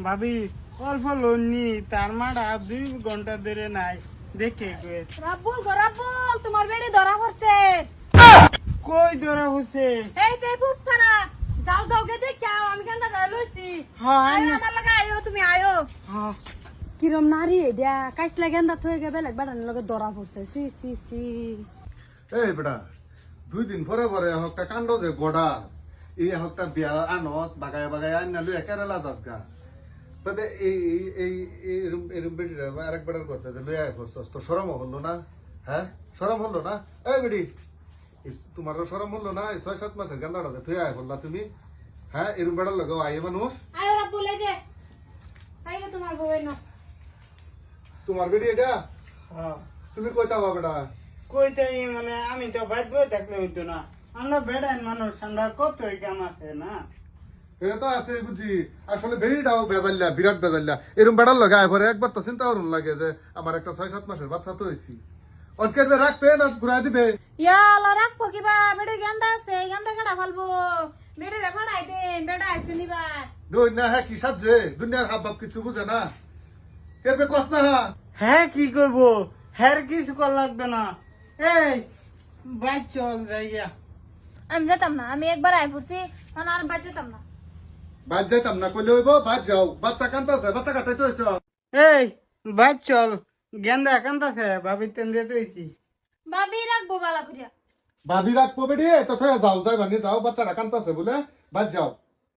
ভাবি অল্প লোন নি তার মাটা 2 ঘন্টা ধরে নাই দেখে কয়ে রাব্বুল গো রাব্বুল তোমার বেড়ে ধরা পড়ছে। কই ধরা হচ্ছে এই যে ফুটপাড়া যাও যাও গে দেখাও আমি কেন ধরে লইছি। হ্যাঁ আয়ো আমার লাগা আয়ো তুমি আয়ো। হ্যাঁ কিরম নারী এটা কাইসলা গেন্দা থয়ে গে বেলেগ বাড়ানোর লগে ধরা পড়ছে। সি সি সি এই বেটা 2 দিন পরে পরে হকটা কাণ্ড যে গড়াস এই হকটা বিয়া আনস বাগায় বাগায় আন না লুই কেরালা যাস গা তবে এই এই এরম এরম বেটি আরেক বেটার করতে যে লুই আয় ফসস তো শরম হলো না হ্যাঁ শরম হলো না এই বেটি তোমার শরম হলো না এই 6-7 মাসের গান্দাটা যে তুই আয় বললা তুমি হ্যাঁ এরম বেটার লগে আয় মানুষ আয়ো রাব্বুল এই যে আয়ো তোমার বউই না তোমার বেটি এটা হ্যাঁ তুমি কইতা বা বেটা কইতেই মানে আমি তো বাইর বই থাকলে হইতো না আমরা বেড়ান মানুষ আমরা কতই কাম আছে না এটা তো আছে বুঝি আসলে বেরিটাও বেজাল্লা বিরাট বেজাল্লা এরকম বেড়ার লগে আয় পরে একবার তো চিন্তা করুন লাগে যে আমার একটা 6-7 মাসের বাচ্চা তো হয়েছি অনকের রাখবে না ঘুরাই দিবে ইয়া আল্লাহ রাখবো কিবা বেড়ে গেন্দা আছে গেন্দা কাটা ফেলবো বেড়ে রে ফাড়াই দেন বেড়া আইছে নিবা দুই না হ্যাঁ কি সাজছে দুনিয়ার হাব ভাব কিছু বুঝে না কেরবে কস না হ্যাঁ কি করবো হ্যাঁ কিছু কর লাগবে না এই বাইক চল যাইয়া আমি যেতাম না আমি একবার আই পড়ছি মানে আর বাদ যেতাম না বাদ যাইতাম না কইলে হইব বাদ যাও বাচ্চা কান্তাছে বাচ্চা কাটাইতে হইছ এই বাইক চল গেন্দা কান্দাছে ভাবি তেন দিয়ে তুইছি ভাবি রাখবো বালা করিয়া ভাবি রাখবো বেড়ি তো যাও যাই ভানি যাও বাচ্চাটা কান্তাছে বলে বাদ যাও